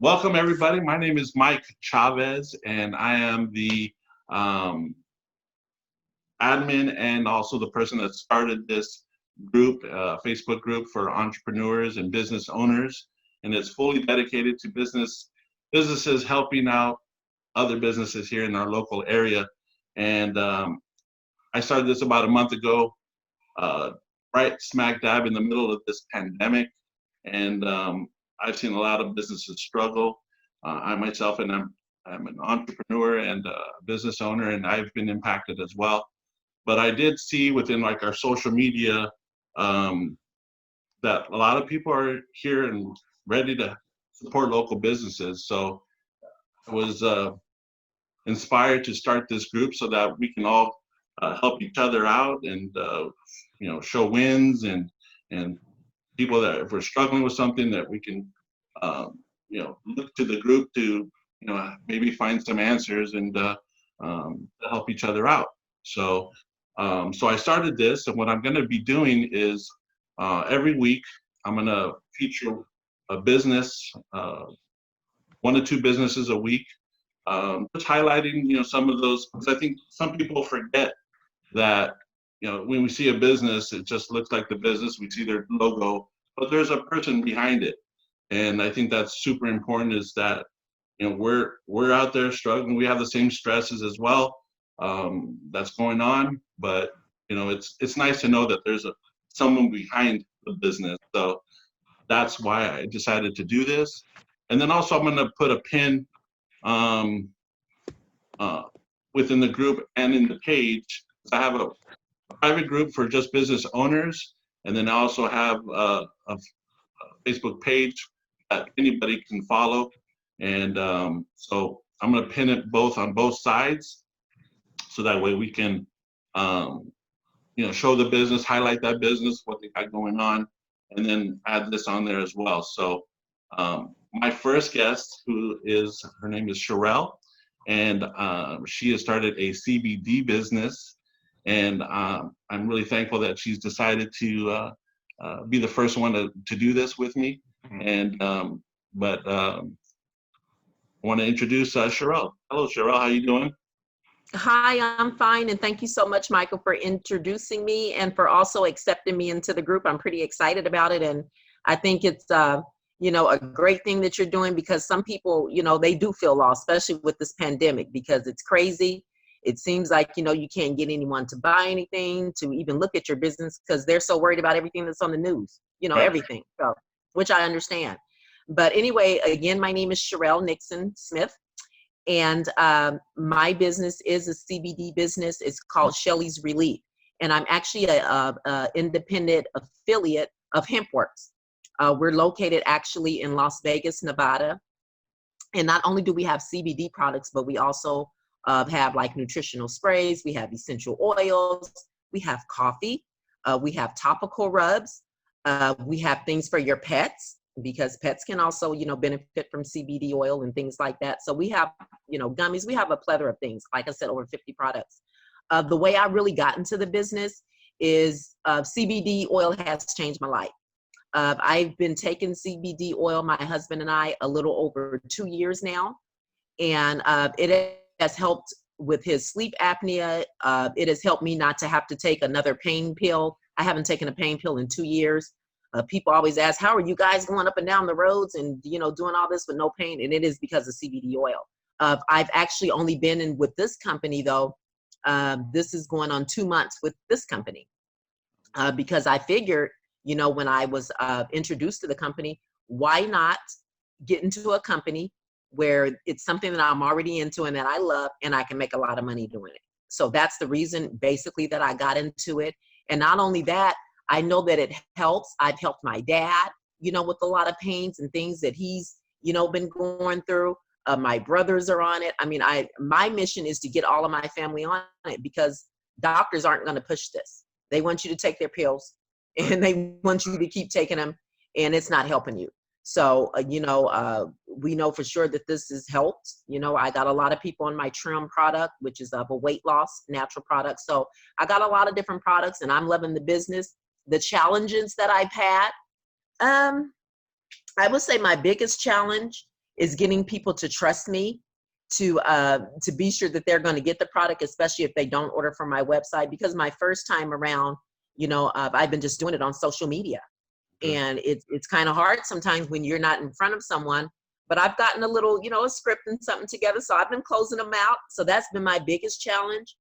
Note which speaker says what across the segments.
Speaker 1: Welcome, everybody. My name is Mike Chavez, and I am the admin and also the person that started this group, Facebook group for entrepreneurs and business owners. And it's fully dedicated to businesses helping out other businesses here in our local area. And I started this about a month ago, right smack dab in the middle of this pandemic. And I've seen a lot of businesses struggle. I myself, and I'm an entrepreneur and a business owner, and I've been impacted as well. But I did see within like our social media that a lot of people are here and ready to support local businesses. So I was inspired to start this group so that we can all help each other out and show wins and people that if we're struggling with something that we can look to the group to maybe find some answers and to help each other out. So I started this, and what I'm going to be doing is every week I'm going to feature a business, one to two businesses a week, just highlighting some of those, because I think some people forget that when we see a business, it just looks like the business. We see their logo, but there's a person behind it, and I think that's super important. Is that we're out there struggling. We have the same stresses as well that's going on, but it's nice to know that there's someone behind the business. So that's why I decided to do this. And then also I'm going to put a pin within the group and in the page. I have a private group for just business owners, and then I also have a Facebook page that anybody can follow. And so I'm going to pin it on both sides, so that way we can show the business, highlight that business, what they got going on, and then add this on there as well. So my first guest, her name is Sherrell, and she has started a CBD business, and I'm really thankful that she's decided to be the first one to do this with me. And I want to introduce Sherrell. Hello, Sherrell. How you doing?
Speaker 2: Hi, I'm fine, and thank you so much, Michael, for introducing me and for also accepting me into the group. I'm pretty excited about it, and I think it's a great thing that you're doing, because some people, they do feel lost, especially with this pandemic, because it's crazy. It seems like you can't get anyone to buy anything, to even look at your business, because they're so worried about everything that's on the news,
Speaker 1: Right.
Speaker 2: everything. So, which I understand. But anyway, again, my name is Sherrell Nickson-Smith. And my business is a CBD business. It's called Shelly's Relief. And I'm actually a independent affiliate of Hempworx. We're located actually in Las Vegas, Nevada. And not only do we have CBD products, but we also have like nutritional sprays. We have essential oils. We have coffee. We have topical rubs. We have things for your pets, because pets can also, benefit from CBD oil and things like that. So we have, gummies. We have a plethora of things. Like I said, over 50 products. The way I really got into the business is CBD oil has changed my life. I've been taking CBD oil, my husband and I, a little over 2 years now. And it has helped with his sleep apnea. It has helped me not to have to take another pain pill. I haven't taken a pain pill in 2 years. People always ask, how are you guys going up and down the roads and, doing all this with no pain? And it is because of CBD oil. I've actually only been in with this company, though. This is going on 2 months with this company, because I figured, when I was introduced to the company, why not get into a company where it's something that I'm already into and that I love, and I can make a lot of money doing it. So that's the reason basically that I got into it. And not only that, I know that it helps. I've helped my dad, with a lot of pains and things that he's, been going through. My brothers are on it. I mean, my mission is to get all of my family on it, because doctors aren't going to push this. They want you to take their pills, and they want you to keep taking them, and it's not helping you. So, we know for sure that this has helped. I got a lot of people on my trim product, which is of a weight loss natural product. So I got a lot of different products, and I'm loving the business. The challenges that I've had, I would say my biggest challenge is getting people to trust me, to be sure that they're going to get the product, especially if they don't order from my website. Because my first time around, I've been just doing it on social media. And it's kind of hard sometimes when you're not in front of someone, but I've gotten a little, a script and something together. So I've been closing them out. So that's been my biggest challenge.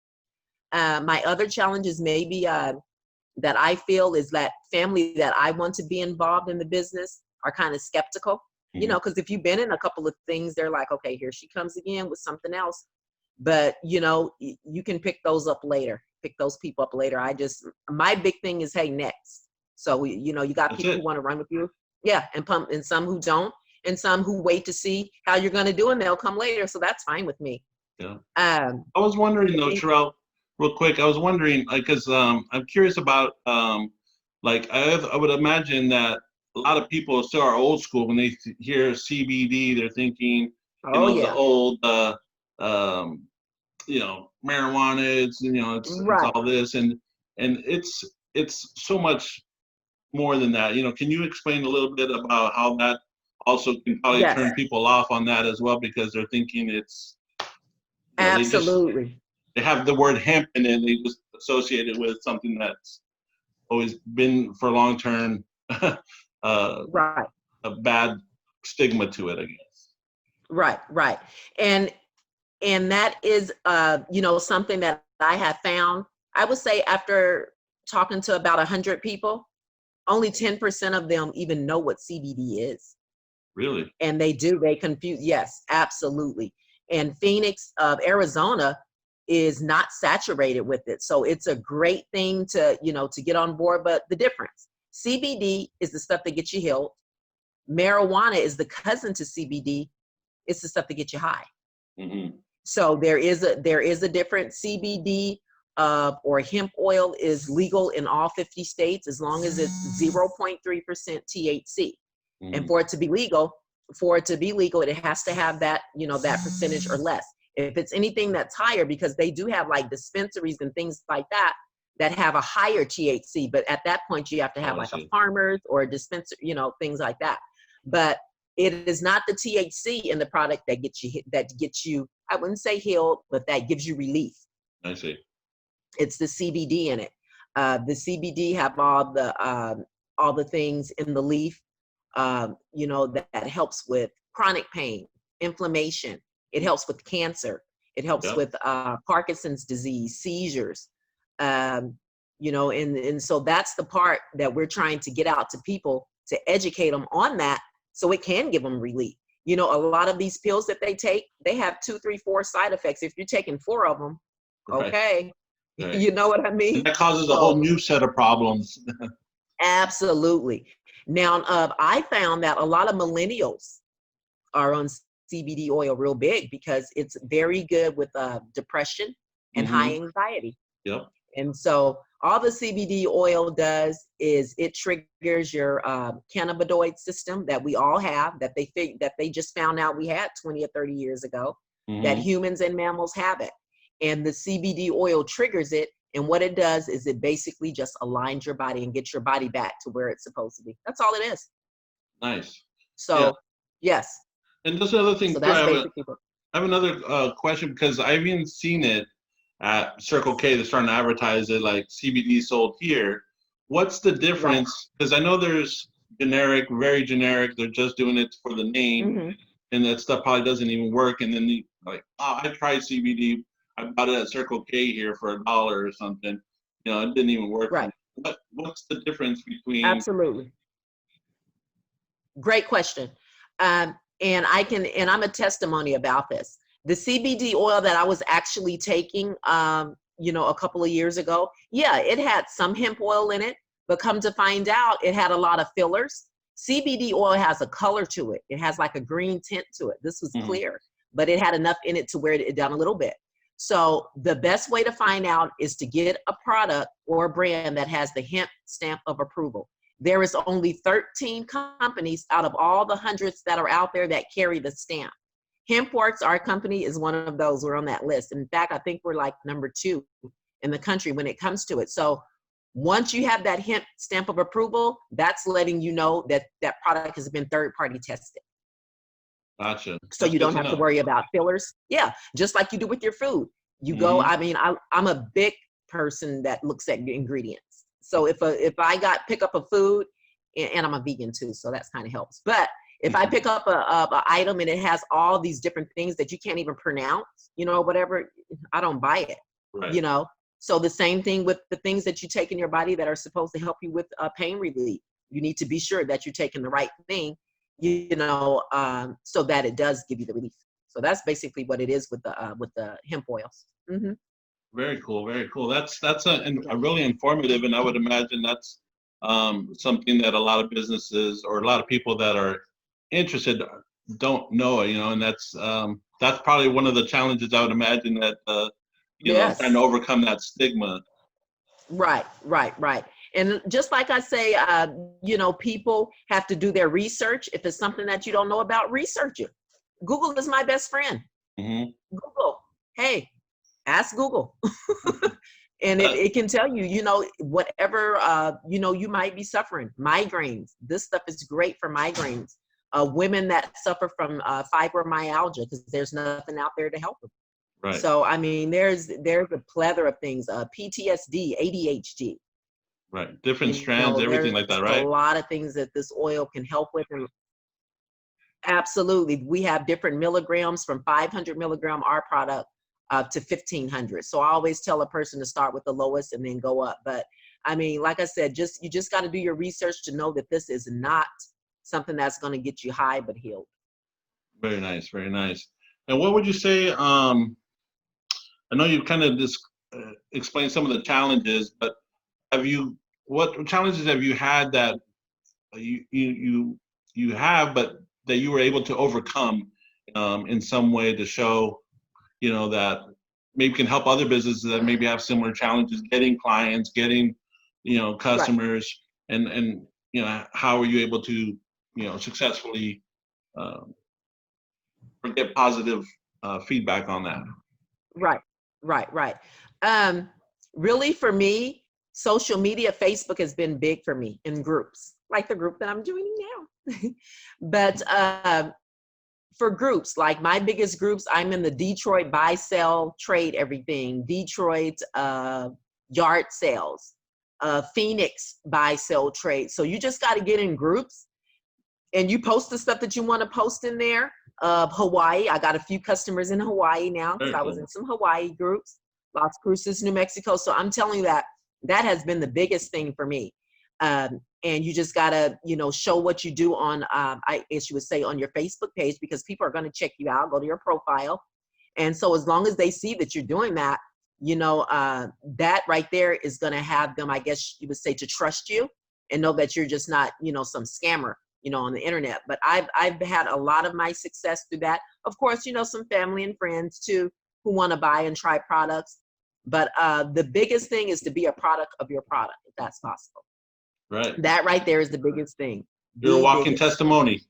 Speaker 2: My other challenge is maybe that I feel is that family that I want to be involved in the business are kind of skeptical, because if you've been in a couple of things, they're like, okay, here she comes again with something else. But, you can pick those up later, pick those people up later. My big thing is, hey, next. So, you got people who want to run with you. Yeah. And some who don't, and some who wait to see how you're going to do, and they'll come later. So that's fine with me.
Speaker 1: Yeah. I was wondering though, Sherrell, real quick, I was wondering, because I'm curious about, I would imagine that a lot of people still are old school. When they hear CBD, they're thinking, the old, marijuana, it's all this, and it's so much more than that. Can you explain a little bit about how that also can probably turn people off on that as well, because they're thinking it's
Speaker 2: absolutely.
Speaker 1: They have the word hemp in it, and they just associate it with something that's always been for long term
Speaker 2: right.
Speaker 1: a bad stigma to it, I guess.
Speaker 2: Right. And that is something that I have found. I would say after talking to about 100 people, only 10% of them even know what CBD is.
Speaker 1: Really?
Speaker 2: And they confuse. Yes, absolutely. And Phoenix, Arizona is not saturated with it. So it's a great thing to get on board. But the difference, CBD is the stuff that gets you healed. Marijuana is the cousin to CBD. It's the stuff that gets you high.
Speaker 1: Mm-hmm.
Speaker 2: So there is a different. CBD or hemp oil is legal in all 50 states as long as it's 0.3% THC. Mm-hmm. And for it to be legal, it has to have that, that percentage or less. If it's anything that's higher, because they do have like dispensaries and things like that have a higher THC, but at that point you have to have a farmer's or a dispenser, things like that. But it is not the THC in the product that gets you, I wouldn't say healed, but that gives you relief.
Speaker 1: I see.
Speaker 2: It's the CBD in it. The CBD have all the things in the leaf, that helps with chronic pain, inflammation. It helps with cancer. It helps with Parkinson's disease, seizures. And so that's the part that we're trying to get out to people, to educate them on that, so it can give them relief. A lot of these pills that they take, they have 2, 3, 4 side effects. If you're taking 4 of them, okay. Right. You know what I mean?
Speaker 1: And that causes a whole new set of problems.
Speaker 2: Absolutely. Now, I found that a lot of millennials are on CBD oil real big, because it's very good with depression and high anxiety.
Speaker 1: Yep.
Speaker 2: And so all the CBD oil does is it triggers your cannabinoid system that we all have, that they just found out we had 20 or 30 years ago, that humans and mammals have it. And the CBD oil triggers it. And what it does is it basically just aligns your body and gets your body back to where it's supposed to be. That's all it is.
Speaker 1: Nice.
Speaker 2: So, yes.
Speaker 1: And just another thing,
Speaker 2: so
Speaker 1: too, I have another question, because I've even seen it at Circle K. They're starting to advertise it like CBD sold here. What's the difference? Because I know there's generic, very generic. They're just doing it for the name, and that stuff probably doesn't even work. And then I tried CBD. I bought it at Circle K here for $1 or something. It didn't even work.
Speaker 2: Right.
Speaker 1: What's the difference between?
Speaker 2: Absolutely. Great question. And I'm a testimony about this. The CBD oil that I was actually taking, a couple of years ago, it had some hemp oil in it, but come to find out, it had a lot of fillers. CBD oil has a color to it. It has like a green tint to it. This was clear, but it had enough in it to wear it down a little bit. So the best way to find out is to get a product or a brand that has the hemp stamp of approval. There is only 13 companies out of all the hundreds that are out there that carry the stamp. Hempworx, our company, is one of those. We're on that list. In fact, I think we're like number 2 in the country when it comes to it. So once you have that hemp stamp of approval, that's letting you know that that product has been third-party tested.
Speaker 1: Gotcha.
Speaker 2: So
Speaker 1: That's
Speaker 2: you
Speaker 1: good
Speaker 2: don't
Speaker 1: to
Speaker 2: have to
Speaker 1: know.
Speaker 2: worry about fillers. Yeah, just like you do with your food. You go,
Speaker 1: Hmm.
Speaker 2: I mean, I'm a big person that looks at the ingredients. So if I pick up a food, and I'm a vegan too, so that's kind of helps. But if I pick up a item and it has all these different things that you can't even pronounce, whatever, I don't buy it.
Speaker 1: Right.
Speaker 2: You know. So the same thing with the things that you take in your body that are supposed to help you with pain relief. You need to be sure that you're taking the right thing, so that it does give you the relief. So that's basically what it is with the hemp oils. Hmm.
Speaker 1: Very cool. Very cool. That's
Speaker 2: Yeah.
Speaker 1: a really informative, and I would imagine that's something that a lot of businesses or a lot of people that are interested don't know. And that's probably one of the challenges I would imagine that trying to
Speaker 2: Yes.
Speaker 1: overcome that stigma.
Speaker 2: Right. Right. Right. And just like I say, people have to do their research. If it's something that you don't know about, research it. Google is my best friend.
Speaker 1: Hmm.
Speaker 2: Google. Hey, ask Google. And it can tell you, whatever, you might be suffering. Migraines. This stuff is great for migraines. Women that suffer from fibromyalgia, because there's nothing out there to help them.
Speaker 1: Right.
Speaker 2: So, I mean, there's a plethora of things, PTSD, ADHD.
Speaker 1: Right. Different strands, everything
Speaker 2: There's
Speaker 1: like that.
Speaker 2: a
Speaker 1: Right.
Speaker 2: lot of things that this oil can help with. And absolutely, we have different milligrams from 500 milligram, our product, up to 1500. So I always tell a person to start with the lowest and then go up. But I mean, like I said, you just got to do your research to know that this is not something that's going to get you high, but healed.
Speaker 1: Very nice. Very nice. And what would you say? I know you kind of just explained some of the challenges, but what challenges have you had that you have, but that you were able to overcome in some way to show, that maybe can help other businesses that maybe have similar challenges getting clients, getting,
Speaker 2: Right.
Speaker 1: customers, and how are you able to, successfully um, or get positive feedback on that?
Speaker 2: Right, right, right. Um, Really, for me, social media, Facebook has been big for me in groups, like the group that I'm joining now. But for groups, like my biggest groups, I'm in the Detroit buy, sell, trade everything, Detroit yard sales, Phoenix buy, sell, trade. So you just got to get in groups and you post the stuff that you want to post in there. Hawaii, I got a few customers in Hawaii now because
Speaker 1: Very
Speaker 2: I was
Speaker 1: cool.
Speaker 2: in some Hawaii groups, Las Cruces, New Mexico. So I'm telling you that has been the biggest thing for me. And you just gotta, show what you do on, I guess you would say, on your Facebook page, because people are going to check you out, go to your profile. And so as long as they see that you're doing that, that right there is going to have them, I guess you would say, to trust you and know that you're just not, some scammer, on the internet. But I've had a lot of my success through that. Of course, some family and friends too who want to buy and try products. But the biggest thing is to be a product of your product, if that's possible.
Speaker 1: Right.
Speaker 2: That right there is the biggest thing.
Speaker 1: You're a
Speaker 2: The
Speaker 1: walking
Speaker 2: biggest.
Speaker 1: testimony.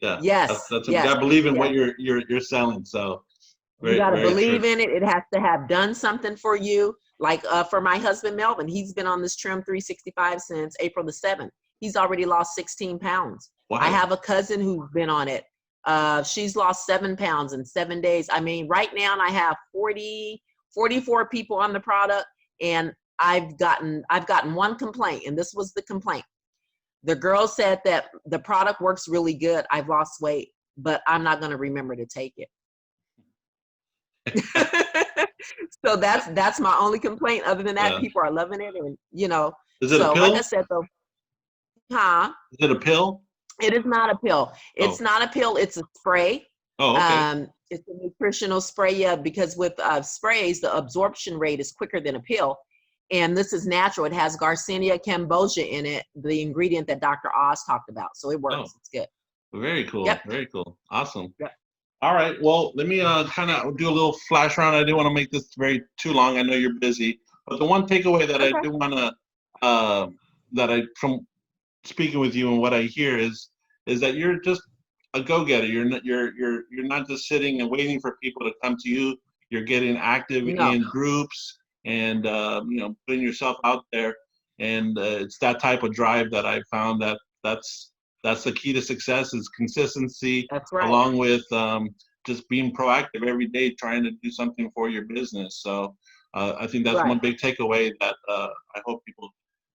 Speaker 1: Yeah.
Speaker 2: Yes,
Speaker 1: You
Speaker 2: yes,
Speaker 1: gotta believe in what
Speaker 2: yes.
Speaker 1: you're selling. So
Speaker 2: You
Speaker 1: very,
Speaker 2: got to
Speaker 1: very true.
Speaker 2: believe in it. It has to have done something for you. Like for my husband, Melvin, he's been on this Trim 365 since April the 7th. He's already lost 16 pounds. I
Speaker 1: Wow.
Speaker 2: have a cousin who's been on it. She's lost 7 pounds in 7 days. I mean, right now I have 44 people on the product, and I've gotten one complaint, and this was the complaint. The girl said that the product works really good. I've lost weight, but I'm not going to remember to take it. So that's my only complaint. Other than that,
Speaker 1: Yeah.
Speaker 2: people are loving it, and
Speaker 1: Is it a
Speaker 2: so like I
Speaker 1: pill?
Speaker 2: said though, huh?
Speaker 1: Is it a pill?
Speaker 2: It is not a pill. It's
Speaker 1: Oh.
Speaker 2: not a pill. It's a spray.
Speaker 1: Oh, okay.
Speaker 2: It's a nutritional spray. Yeah, because with sprays, the absorption rate is quicker than a pill, and this is natural. It has Garcinia cambogia in it, the ingredient that Dr. Oz talked about. So it
Speaker 1: Oh,
Speaker 2: works. It's good.
Speaker 1: very cool.
Speaker 2: Yep.
Speaker 1: Very cool. Awesome.
Speaker 2: Yep.
Speaker 1: All right. Well, let me kind of do a little flash round. I didn't want to make this very too long. I know you're busy, but the one takeaway that I
Speaker 2: Okay.
Speaker 1: do want to that I from speaking with you and what I hear is that you're just a go-getter. You're not just sitting and waiting for people to come to you. You're getting active
Speaker 2: No.
Speaker 1: in groups and putting yourself out there. And it's that type of drive that I found that's that's the key to success is consistency,
Speaker 2: That's right.
Speaker 1: along with just being proactive every day, trying to do something for your business. So I think that's one
Speaker 2: Right.
Speaker 1: big takeaway that I hope people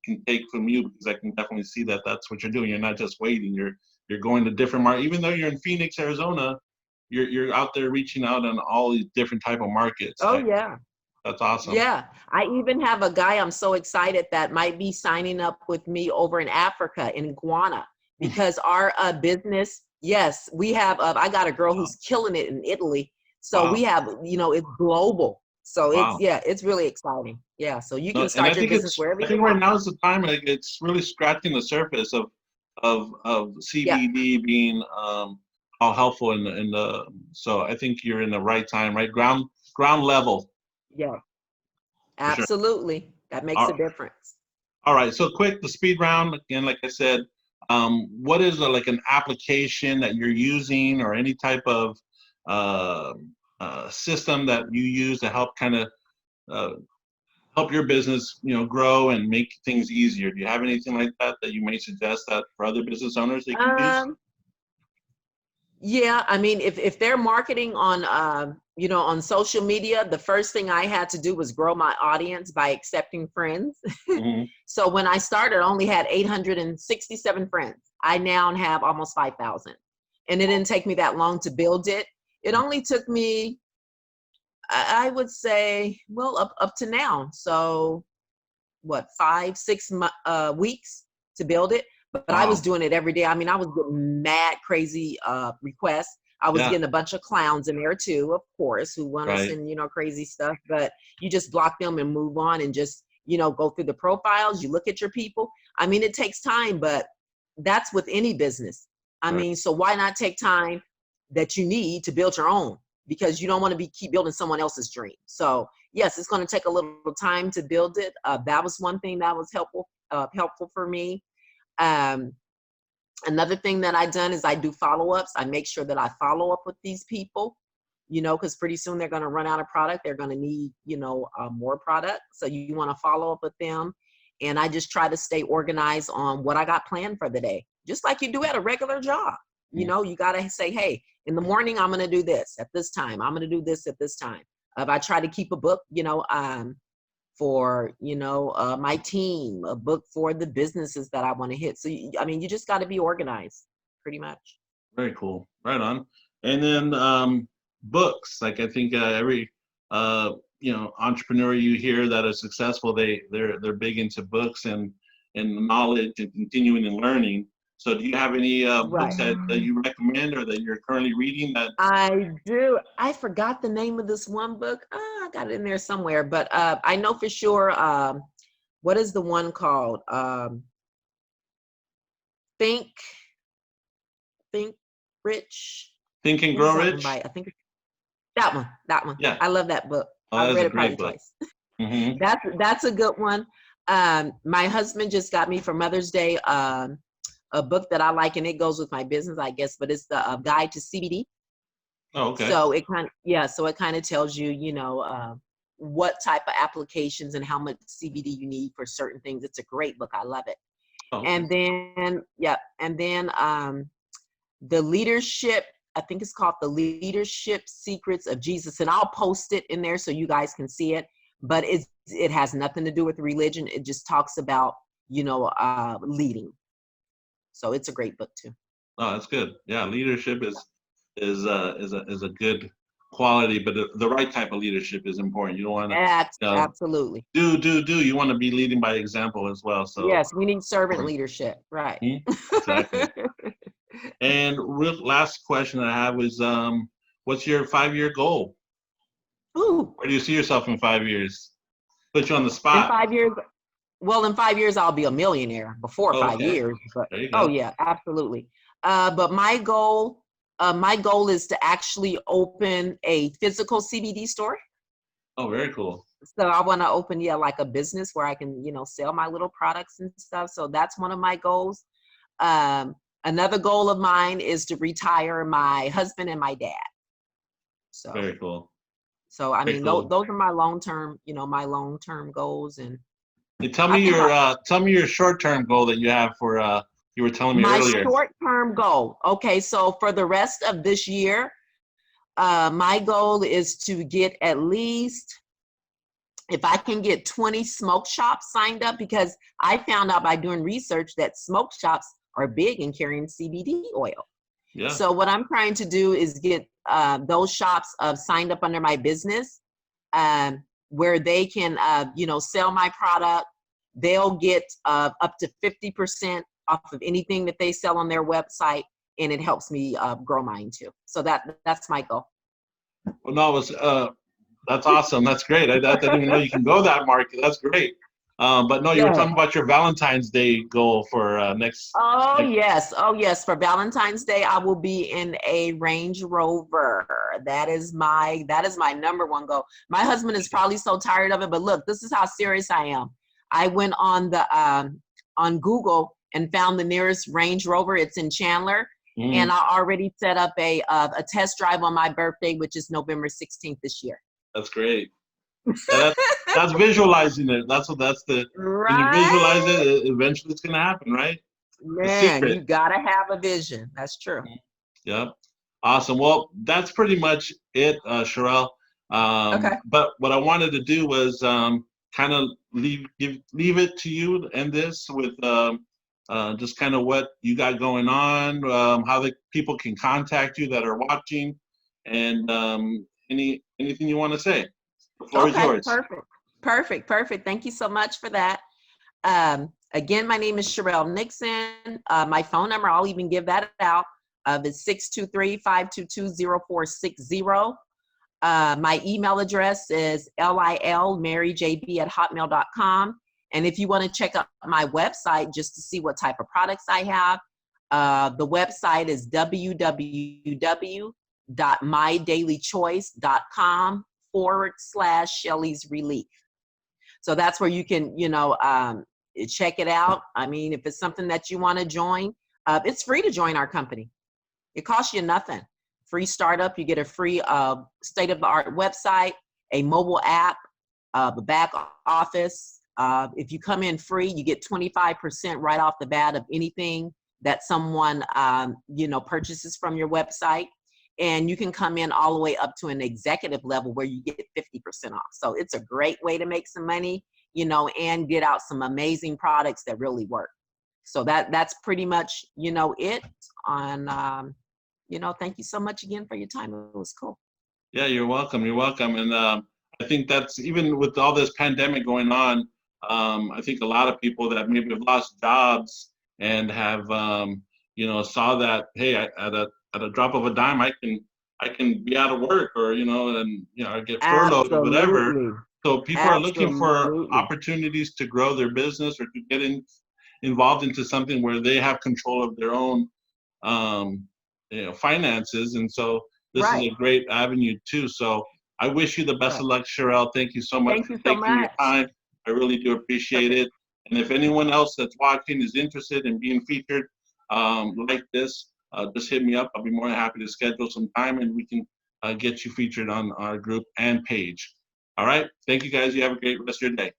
Speaker 1: can take from you, because I can definitely see that that's what you're doing. You're not just waiting. You're going to different markets. Even though you're in Phoenix, Arizona, you're out there reaching out on all these different type of markets.
Speaker 2: Oh yeah.
Speaker 1: That's awesome.
Speaker 2: Yeah. I even have a guy I'm so excited that might be signing up with me over in Africa, in Ghana, because our business, yes, we have, I got a girl who's killing it in Italy. So
Speaker 1: Wow.
Speaker 2: we have, it's global. So
Speaker 1: Wow.
Speaker 2: it's really exciting. Yeah. So you
Speaker 1: No,
Speaker 2: can
Speaker 1: and
Speaker 2: start your business wherever
Speaker 1: I
Speaker 2: you
Speaker 1: think right
Speaker 2: want.
Speaker 1: now is the time. Like, it's really scratching the surface of
Speaker 2: Yeah.
Speaker 1: CBD being how helpful in the. So I think you're in the right time, right ground level
Speaker 2: Yeah.
Speaker 1: for sure.
Speaker 2: Absolutely. That makes a
Speaker 1: All,
Speaker 2: difference.
Speaker 1: all right. So quick, the speed round again. Like I said, what is like an application that you're using, or any type of uh, system that you use to help kind of uh, help your business, grow and make things easier? Do you have anything like that you may suggest that for other business owners they can use?
Speaker 2: Yeah, I mean, if they're marketing on, on social media, the first thing I had to do was grow my audience by accepting friends.
Speaker 1: Mm-hmm.
Speaker 2: So when I started, I only had 867 friends. I now have almost 5,000. And it didn't take me that long to build it. It only took me, I would say, well, up to now. So what, 5, 6 weeks to build it. But I was
Speaker 1: Wow.
Speaker 2: doing it every day. I mean, I was getting mad, crazy requests. I was
Speaker 1: Yeah.
Speaker 2: getting a bunch of clowns in there too, of course, who want to
Speaker 1: Right.
Speaker 2: send, crazy stuff. But you just block them and move on, and just, go through the profiles. You look at your people. I mean, it takes time, but that's with any business. I
Speaker 1: Right.
Speaker 2: mean, so why not take time that you need to build your own? Because you don't want to keep building someone else's dream. So yes, it's going to take a little time to build it. That was one thing that was helpful for me. Another thing that I've done is I do follow-ups. I make sure that I follow up with these people, because pretty soon they're going to run out of product. They're going to need, more product. So you want to follow up with them. And I just try to stay organized on what I got planned for the day, just like you do at a regular job. You got to say, hey, in the morning, I'm going to do this at this time. I'm going to do this at this time. I try to keep a book, for my team, a book for the businesses that I want to hit. So I mean, you just got to be organized, pretty much.
Speaker 1: Very cool. Right on. And then books. Like, I think every entrepreneur you hear that is successful, they're big into books and knowledge and continuing and learning. So do you have any
Speaker 2: Right.
Speaker 1: books that you recommend or that you're currently reading that?
Speaker 2: I do. I forgot the name of this one book. I got it in there somewhere, but I know for sure. What is the one called? Think, Think Rich.
Speaker 1: Think and
Speaker 2: Who is
Speaker 1: Grow
Speaker 2: that one
Speaker 1: Rich?
Speaker 2: by? I think that one. That one.
Speaker 1: Yeah.
Speaker 2: I love that book.
Speaker 1: Oh,
Speaker 2: I've
Speaker 1: that's
Speaker 2: read
Speaker 1: a
Speaker 2: it probably
Speaker 1: great book.
Speaker 2: twice.
Speaker 1: Mm-hmm.
Speaker 2: That's a good one. My husband just got me for Mother's Day a book that I like, and it goes with my business, I guess. But it's the Guide to CBD.
Speaker 1: Oh, okay.
Speaker 2: So it kind of tells you, what type of applications and how much CBD you need for certain things. It's a great book. I love it.
Speaker 1: Oh, okay.
Speaker 2: And then the leadership, I think it's called The Leadership Secrets of Jesus, and I'll post it in there so you guys can see it. But it has nothing to do with religion. It just talks about leading. So it's a great book too.
Speaker 1: Oh, that's good. Yeah, leadership is a good quality, but the right type of leadership is important. You don't want to
Speaker 2: Absolutely.
Speaker 1: do. You want to be leading by example as well. So
Speaker 2: yes, we need servant leadership, right?
Speaker 1: Exactly. And last question I have is, what's your 5-year goal?
Speaker 2: Ooh.
Speaker 1: Where do you see yourself in 5 years? Put you on the
Speaker 2: In
Speaker 1: spot.
Speaker 2: 5 years, well, in 5 years, I'll be a millionaire before 5 years. But,
Speaker 1: there you go.
Speaker 2: oh yeah, absolutely. But my goal is to actually open a physical CBD store.
Speaker 1: Oh, very cool.
Speaker 2: So I want to open, like a business where I can, sell my little products and stuff. So that's one of my goals. Another goal of mine is to retire my husband and my dad. So
Speaker 1: very cool.
Speaker 2: So I mean,
Speaker 1: cool.
Speaker 2: those are my long-term, goals. And
Speaker 1: hey, tell me your short-term goal that you have for you were telling me
Speaker 2: My
Speaker 1: earlier.
Speaker 2: short-term goal. Okay, so for the rest of this year, my goal is to get at least, if I can get 20 smoke shops signed up, because I found out by doing research that smoke shops are big in carrying CBD oil.
Speaker 1: Yeah.
Speaker 2: So what I'm trying to do is get those shops signed up under my business, where they can, sell my product. They'll get up to 50% off of anything that they sell on their website, and it helps me grow mine too. So that's my goal.
Speaker 1: Well, no, it was, that's awesome. That's great. I didn't even know you can go that market. That's great. But no, you were talking about your Valentine's Day goal for next.
Speaker 2: Oh yes. For Valentine's Day, I will be in a Range Rover. That is my number one goal. My husband is probably so tired of it, but look, this is how serious I am. I went on the on Google and found the nearest Range Rover. It's in Chandler, and I already set up a test drive on my birthday, which is November 16th this year.
Speaker 1: That's great. Yeah, that's visualizing it. That's the
Speaker 2: Right.
Speaker 1: When you visualize it, eventually it's gonna happen, right?
Speaker 2: Man, you gotta have a vision. That's true.
Speaker 1: Yep. Awesome. Well, that's pretty much it, Sherrell.
Speaker 2: Okay.
Speaker 1: But what I wanted to do was kind of leave it to you to end this with just kind of what you got going on, how the people can contact you that are watching, and anything you want to say. The floor is yours.
Speaker 2: Perfect. Thank you so much for that. Again, my name is Sherrell Nickson. My phone number, I'll even give that out. It's 623-522-0460. My email address is lilmaryjb@hotmail.com. And if you want to check out my website just to see what type of products I have, the website is www.mydailychoice.com/Shelly's Relief. So that's where you can, check it out. I mean, if it's something that you want to join, it's free to join our company. It costs you nothing. Free startup. You get a free state-of-the-art website, a mobile app, the back office. If you come in free, you get 25% right off the bat of anything that someone, purchases from your website. And you can come in all the way up to an executive level where you get 50% off. So it's a great way to make some money, and get out some amazing products that really work. So that's pretty much, it on, thank you so much again for your time. It was cool.
Speaker 1: Yeah, you're welcome. You're welcome. And I think that's, even with all this pandemic going on, I think a lot of people that maybe have lost jobs and have, saw that, hey, at a drop of a dime, I can be out of work, or I get furloughed or whatever. So people are looking for opportunities to grow their business or to get involved into something where they have control of their own finances. And so this is a great avenue too. So I wish you the best of luck, Sherrell. Thank you so much for taking your time. I really do appreciate it. And if anyone else that's watching is interested in being featured like this, just hit me up. I'll be more than happy to schedule some time, and we can get you featured on our group and page. All right. Thank you, guys. You have a great rest of your day.